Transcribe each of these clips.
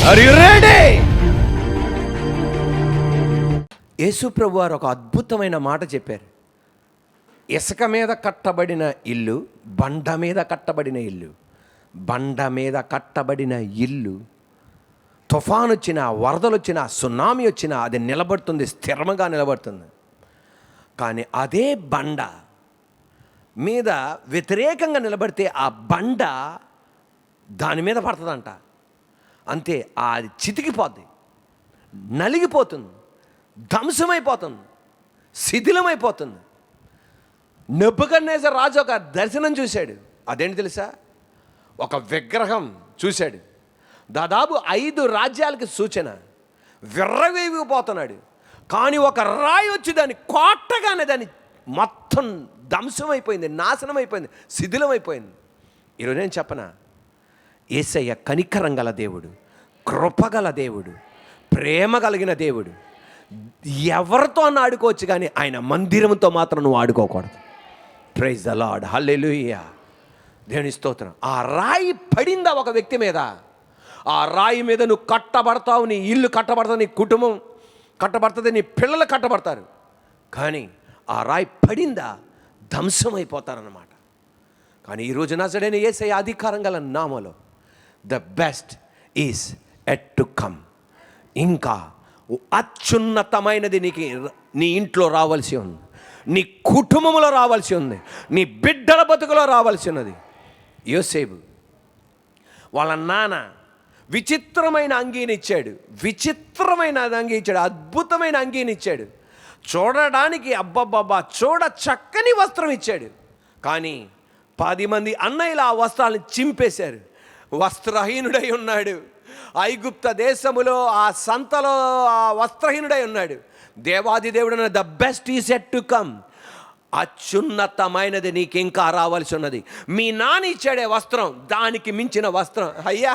Are you ready? Yesu ప్రభు వారు ఒక అద్భుతమైన మాట చెప్పారు. ఇసుక మీద కట్టబడిన ఇల్లు, బండ మీద కట్టబడిన ఇల్లు. బండ మీద కట్టబడిన ఇల్లు తుఫాను వచ్చినా, వరదలు వచ్చినా, సునామీ వచ్చినా అది నిలబడుతుంది, స్థిరంగా నిలబడుతుంది. కానీ అదే బండ మీద వ్యతిరేకంగా నిలబడితే ఆ బండ దాని మీద పడుతుందంట. అంతే, అది చితికిపోద్ది, నలిగిపోతుంది, ధ్వంసమైపోతుంది, శిథిలమైపోతుంది. నెబుకద్నెజర్ రాజు ఒక దర్శనం చూశాడు. అదేంటి తెలుసా? ఒక విగ్రహం చూశాడు. దాదాపు 5 రాజ్యాలకి సూచన. విర్రవీగిపోతున్నాడు. కానీ ఒక రాయి వచ్చి దాన్ని కొట్టగానే దాన్ని మొత్తం ధ్వంసమైపోయింది, నాశనం అయిపోయింది, శిథిలమైపోయింది. ఈరోజు నేను చెప్పనా, యేసయ్య కనికరం గల దేవుడు, కృపగల దేవుడు, ప్రేమ కలిగిన దేవుడు. ఎవరితో అన్న ఆడుకోవచ్చు, కానీ ఆయన మందిరంతో మాత్రం నువ్వు ఆడుకోకూడదు. ప్రైజ్ ద లార్డ్, హల్లెలూయా, దేవుని స్తోత్రం. ఆ రాయి పడిందా ఒక వ్యక్తి మీద, ఆ రాయి మీద నువ్వు కట్టబడతావు, నీ ఇల్లు కట్టబడతావు, నీ కుటుంబం కట్టబడుతుంది, నీ పిల్లలు కట్టబడతారు. కానీ ఆ రాయి పడిందా ధ్వంసమైపోతారన్నమాట. కానీ ఈరోజు నజరేయుడైన యేసయ్య అధికారం గల నామములో the best is yet to come. ఇంకా అత్యున్నతమైనది నీ ఇంట్లో రావాల్సి ఉంది, నీ కుటుంబంలో రావాల్సి ఉంది, నీ బిడ్డల బతుకులో రావాల్సి ఉన్నది. యోసేపు వాళ్ళ నాన్న విచిత్రమైన అంగీని ఇచ్చాడు, విచిత్రమైన అంగీ ఇచ్చాడు, అద్భుతమైన అంగీని ఇచ్చాడు, చూడడానికి అబ్బబ్బబ్బా చూడ చక్కని వస్త్రం ఇచ్చాడు. కానీ 10 మంది అన్నయ్యలు ఆ వస్త్రాలను చింపేశారు. వస్త్రహీనుడై ఉన్నాడు. ఐగుప్త దేశములో ఆ సంతలో ఆ వస్త్రహీనుడై ఉన్నాడు. దేవాది దేవుడు the best is yet to come. అత్యున్నతమైనది నీకు ఇంకా రావాల్సి ఉన్నది. మీ నాన్న ఇచ్చాడే వస్త్రం, దానికి మించిన వస్త్రం. అయ్యా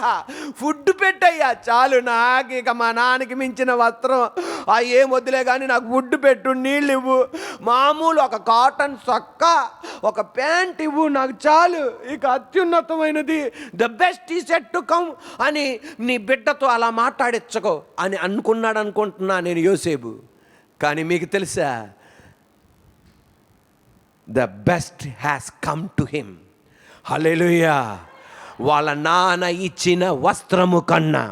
ఫుడ్ పెట్టయ్యా చాలు, నాకు ఇక మా నాన్నకి మించిన వస్త్రం ఏం వద్దులే, కానీ నాకు ఫుడ్ పెట్టు, నీళ్ళు ఇవ్వు, మామూలు ఒక కాటన్ చొక్క, ఒక ప్యాంట్ ఇవ్వు, నాకు చాలు. ఇక అత్యున్నతమైనది the best is yet to come అని నీ బిడ్డతో అలా మాట్లాడించకో అని అనుకున్నాడు అనుకుంటున్నా నేను యోసేపు. కానీ మీకు తెలుసా, the best has come to him. హల్లెలూయా. వాళ్ళ నాన్న ఇచ్చిన వస్త్రము కన్నా,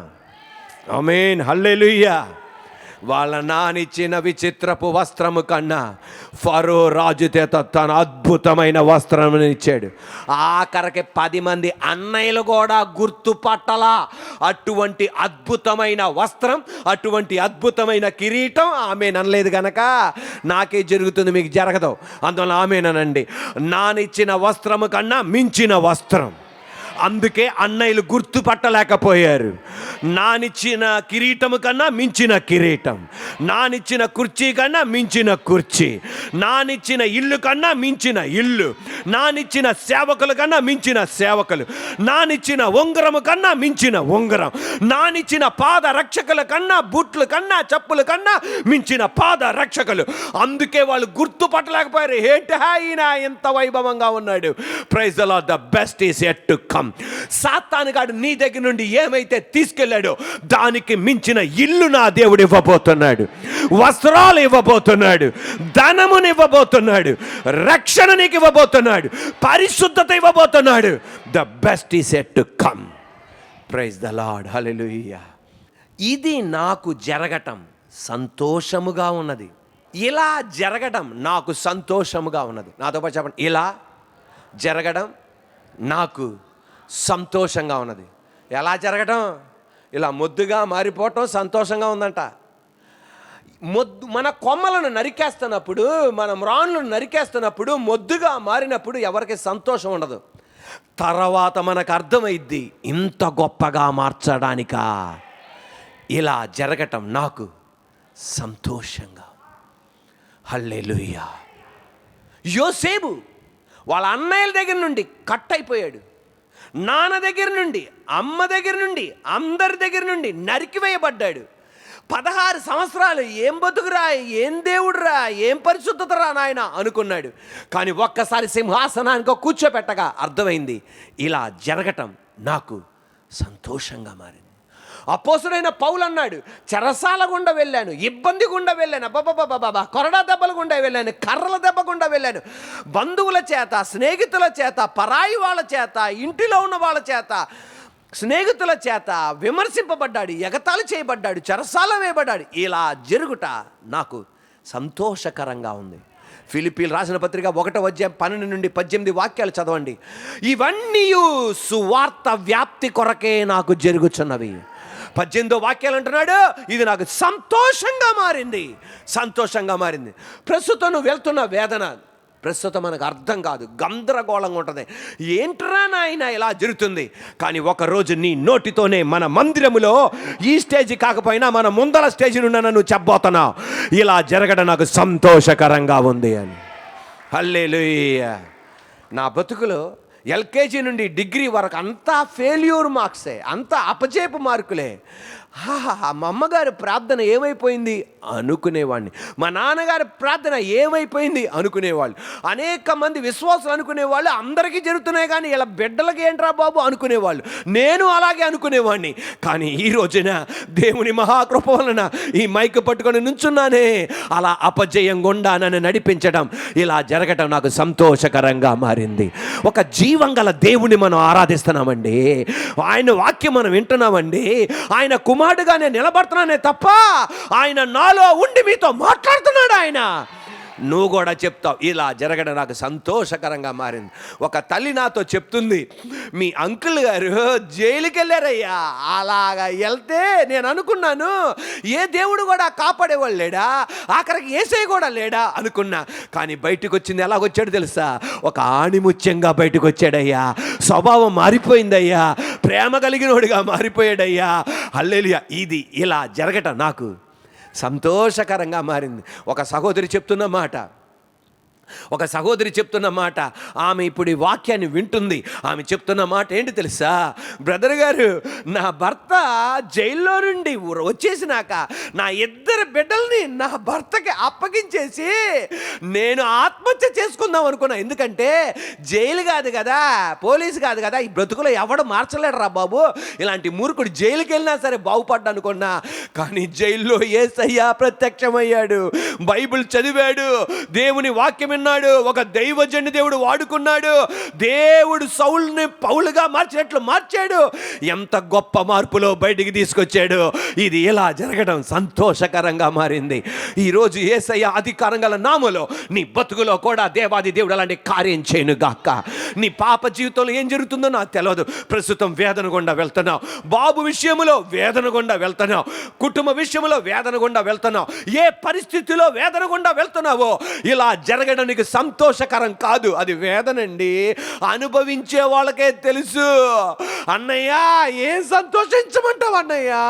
ఆమేన్, హల్లెలూయా, వాళ్ళ నాన్న ఇచ్చిన విచిత్రపు వస్త్రము కన్నా ఫరో రాజు చేత తన అద్భుతమైన వస్త్రం ఇచ్చాడు. ఆఖరికి 10 మంది అన్నయ్యలు కూడా గుర్తుపట్టలా. అటువంటి అద్భుతమైన వస్త్రం, అటువంటి అద్భుతమైన కిరీటం. ఆమెన్ అనలేదు గనక నాకే జరుగుతుంది, మీకు జరగదు. అందువల్ల ఆమెన్ అనండి. నానిచ్చిన వస్త్రము కన్నా మించిన వస్త్రం. అందుకే అన్నయ్యలు గుర్తుపట్టలేకపోయారు. నానిచ్చిన కిరీటము కన్నా మించిన కిరీటం, నానిచ్చిన కుర్చీ కన్నా మించిన కుర్చీ, నానిచ్చిన ఇల్లు కన్నా మించిన ఇల్లు, నానిచ్చిన సేవకుల కన్నా మించిన సేవకులు, నానిచ్చిన ఉంగరము కన్నా మించిన ఉంగరం, నానిచ్చిన పాద రక్షకుల కన్నా, బూట్ల కన్నా, చెప్పుల కన్నా మించిన పాద రక్షకులు. అందుకే వాళ్ళు గుర్తుపట్టలేకపోయారు. ఏంటి ఆయన ఎంత వైభవంగా ఉన్నాడు. Praise the lord, the best is yet to come. సాతానుగాడు నీ దగ్గర నుండి ఏమైతే తీసుకెళ్ళాడో దానికి మించిన ఇల్లు నా దేవుడు ఇవ్వబోతున్నాడు, వస్త్రాలు ఇవ్వబోతున్నాడు, ధనమును ఇవ్వబోతున్నాడు, రక్షణ నీకు ఇవ్వబోతున్నాడు, పరిశుద్ధత ఇవ్వబోతున్నాడు. The best is yet to come. Praise the lord, hallelujah. ఇది నాకు జరగటం సంతోషముగా ఉన్నది. ఇలా జరగడం నాకు సంతోషముగా ఉన్నది. నాతో పాటు చెప్పండి, ఇలా జరగడం నాకు సంతోషంగా ఉన్నది. ఎలా జరగటం? ఇలా మొద్దుగా మారిపోవటం సంతోషంగా ఉందంట. మన కొమ్మలను నరికేస్తున్నప్పుడు, మన మ్రాన్లను నరికేస్తున్నప్పుడు, మొద్దుగా మారినప్పుడు ఎవరికి సంతోషం ఉండదు. తర్వాత మనకు అర్థమైద్ది, ఇంత గొప్పగా మార్చడానికా ఇలా జరగటం నాకు సంతోషంగా. హల్లెలూయా. యోసేపు వాళ్ళ అన్నయ్యల దగ్గర నుండి కట్ అయిపోయాడు. నాన్న దగ్గర నుండి, అమ్మ దగ్గర నుండి, అందరి దగ్గర నుండి నరికివేయబడ్డాడు. 16 సంవత్సరాలు ఏం బతుకురా, ఏం దేవుడురా, ఏం పరిశుద్ధతరా నాయన అనుకున్నాడు. కానీ ఒక్కసారి సింహాసనానికి కూర్చోపెట్టగా అర్థమైంది, ఇలా జరగటం నాకు సంతోషంగా మారింది. అపోస్తుడైన పౌలు అన్నాడు, చెరసాల గుండా వెళ్ళాను, ఇబ్బంది గుండా వెళ్ళాను, అబ్బబ్బబ్బబ్బా, కొరడా దెబ్బల గుండా వెళ్ళాను, కర్రల దెబ్బ గుండా వెళ్ళాను, బంధువుల చేత, స్నేహితుల చేత, పరాయి వాళ్ళ చేత, ఇంటిలో ఉన్న వాళ్ళ చేత, స్నేహితుల చేత విమర్శింపబడ్డాడు, ఎగతాళి చేయబడ్డాడు, చెరసాల వేయబడ్డాడు. ఇలా జరుగుట నాకు సంతోషకరంగా ఉంది. ఫిలిప్పీలు రాసిన పత్రిక 1:12-18 చదవండి. ఇవన్నీ సువార్త వ్యాప్తి కొరకే నాకు జరుగుచున్నవి. 18 అంటున్నాడు, ఇది నాకు సంతోషంగా మారింది. ప్రస్తుతం నువ్వు వెళ్తున్న వేదన ప్రస్తుతం మనకు అర్థం కాదు, గందరగోళంగా ఉంటుంది. ఏంట్రా నాయన ఇలా జరుగుతుంది? కానీ ఒకరోజు నీ నోటితోనే మన మందిరములో ఈ స్టేజ్ కాకపోయినా మన ముందర స్టేజ్ నుండి నువ్వు చెప్పబోతున్నావు, ఇలా జరగడం నాకు సంతోషకరంగా ఉంది అని. హల్లెలూయా. నా బతుకులో ఎల్కేజీ నుండి డిగ్రీ వరకు అంతా ఫెయిల్యూర్ మార్క్సే, అంతా అపజేపు మార్కులే. మా అమ్మగారి ప్రార్థన ఏమైపోయింది అనుకునేవాడిని, మా నాన్నగారి ప్రార్థన ఏమైపోయింది అనుకునేవాళ్ళు, అనేక మంది విశ్వాసులు అనుకునేవాళ్ళు, అందరికీ జరుగుతున్నాయి కానీ ఇలా బిడ్డలకి ఏంట్రా బాబు అనుకునేవాళ్ళు. నేను అలాగే అనుకునేవాడిని. కానీ ఈ రోజున దేవుని మహాకృప వలన ఈ మైక్ పట్టుకొని నుంచున్నానే, అలా అపజయం గుండా నన్ను నడిపించడం, ఇలా జరగటం నాకు సంతోషకరంగా మారింది. ఒక జీవం గల దేవుని మనం ఆరాధిస్తున్నామండి, ఆయన వాక్యం మనం వింటున్నామండి, ఆయన కుమారుడుగా నేను నిలబడుతున్నానే తప్ప ఆయన నాలో ఉండి మీతో మాట్లాడుతున్నాడు. ఆయన నువ్వు కూడా చెప్తావు, ఇలా జరగడం నాకు సంతోషకరంగా మారింది. ఒక తల్లి నాతో చెప్తుంది, మీ అంకుల్ గారు జైలుకి వెళ్ళారయ్యా. అలాగా వెళ్తే నేను అనుకున్నాను, ఏ దేవుడు కూడా కాపాడేవాళ్ళు లేడా, ఆఖరికి యేసయ్య కూడా లేడా అనుకున్నా. కానీ బయటకు వచ్చింది, ఎలాగొచ్చాడు తెలుసా? ఒక ఆణిముత్యంగా బయటకు వచ్చాడయ్యా. స్వభావం మారిపోయిందయ్యా, ప్రేమ కలిగినోడిగా మారిపోయాడయ్యా. హల్లెలూయా. ఇది ఇలా జరగటం నాకు సంతోషకరంగా మారింది. ఒక సహోదరి చెప్తున్న మాట, ఆమె ఇప్పుడు ఈ వాక్యాన్ని వింటుంది. ఆమె చెప్తున్న మాట ఏంటి తెలుసా? బ్రదర్ గారు, నా భర్త జైల్లో నుండి వచ్చేసినాక నా 2 బిడ్డల్ని నా భర్తకి అప్పగించేసి నేను ఆత్మహత్య చేసుకుందాం అనుకున్నా. ఎందుకంటే జైలు కాదు కదా, పోలీసు కాదు కదా, ఈ బ్రతుకులో ఎవడు మార్చలేడు రా బాబు, ఇలాంటి మూర్ఖుడు జైలుకి వెళ్ళినా సరే బాగుపడ్డా అనుకున్నా. కానీ జైల్లో యేసయ్య ప్రత్యక్షమయ్యాడు, బైబిల్ చదివాడు, దేవుని వాక్యం విన్నాడు, ఒక దైవజనుని దేవుడు వాడుకున్నాడు, దేవుడు సౌలుని పౌలుగా మార్చినట్లు మార్చాడు. ఎంత గొప్ప మార్పులో బయటికి తీసుకొచ్చాడు. ఇది ఇలా జరగడం సంతోషకరంగా మారింది. ఈరోజు యేసయ్య అధికారం గల నామములో నీ బతుకులో కూడా దేవాది దేవుడు అలాంటి కార్యం చేయను గాక. నీ పాప జీవితంలో ఏం జరుగుతుందో నాకు తెలియదు. ప్రస్తుతం వేదన గుండా వెళ్తున్నావు, బాబు విషయంలో వేదన గుండా వెళ్తున్నావు, కుటుంబ విషయంలో వేదన గుండా వెళ్తున్నావు, ఏ పరిస్థితిలో వేదన గుండా వెళ్తున్నావో, ఇలా జరగడం నీకు సంతోషకరం కాదు, అది వేదనండి. అనుభవించే వాళ్ళకే తెలుసు. అన్నయ్యా ఏం సంతోషించమంటావు? అన్నయ్యా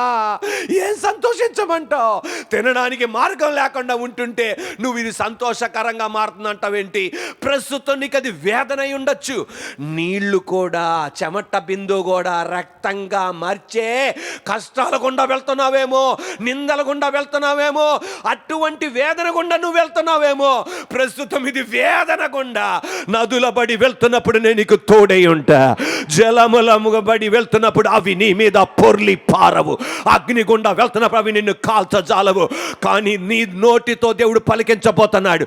ఏం సంతోషించమంటావు? తినడానికి మార్గం లేకుండా ఉంటుంటే నువ్వు ఇది సంతోషకరంగా మారుతుందంటావేంటి? ప్రస్తుతం నీకు అది వేదన అయి ఉండొచ్చు. నీళ్లు కూడా, చెమట బిందు కూడా రక్తంగా మార్చే కష్టాల గుండా వెళ్తున్నావేమో, నిందల గుండా వెళ్తున్నావేమో, అటువంటి వేదన గుండా నువ్వు వెళ్తున్నావేమో. ప్రస్తుతం ఇది వేదన గుండా నదుల బడి వెళ్తున్నప్పుడు నేను నీకు తోడై ఉంటా, జలములముగా బడి వెళ్తున్నప్పుడు అవి నీ మీద పొర్లి పారవు, అగ్ని గుండా వెళ్తున్నప్పుడు అవి నిన్ను కాల్చజాలవు. కానీ నీ నోటితో దేవుడు పలికించబోతున్నాడు.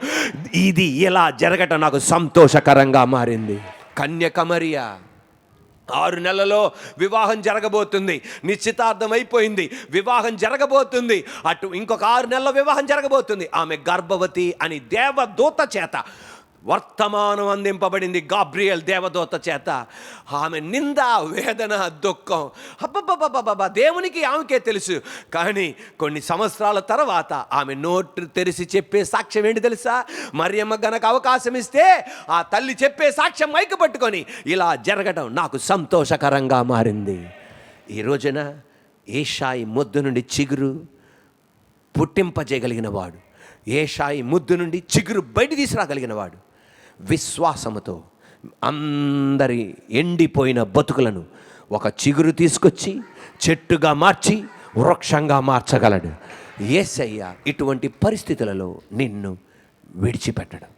ఇది ఇలా జరగటం నాకు సంతోషకరంగా మారింది. కన్యక మరియ 6 నెలల్లో వివాహం జరగబోతుంది, నిశ్చితార్థం అయిపోయింది, వివాహం జరగబోతుంది. అటు ఇంకొక 6 నెలల వివాహం జరగబోతుంది. ఆమె గర్భవతి అని దేవదూత చేత వర్తమానం అందింపబడింది, గాబ్రియల్ దేవదూత చేత. ఆమె నింద, వేదన, దుఃఖం అబ్బబ్బబ్బబ్బబ్బా దేవునికి ఆమెకే తెలుసు. కానీ కొన్ని సంవత్సరాల తర్వాత ఆమె నోటు తెరిచి చెప్పే సాక్ష్యం ఏంటి తెలుసా? మరియమ్మ గనక అవకాశం ఇస్తే ఆ తల్లి చెప్పే సాక్ష్యం మైకు పట్టుకొని ఇలా జరగడం నాకు సంతోషకరంగా మారింది. ఈ రోజున ఏషాయి ముద్దు నుండి చిగురు పుట్టింపజేయగలిగిన వాడు, ఏషాయి ముద్దు నుండి చిగురు బయట తీసుకురాగలిగిన వాడు, విశ్వాసముతో అందరి ఎండిపోయిన బతుకులను ఒక చిగురు తీసుకొచ్చి చెట్టుగా మార్చి వృక్షంగా మార్చగలడు. యేసయ్య ఇటువంటి పరిస్థితులలో నిన్ను విడిచిపెట్టడు.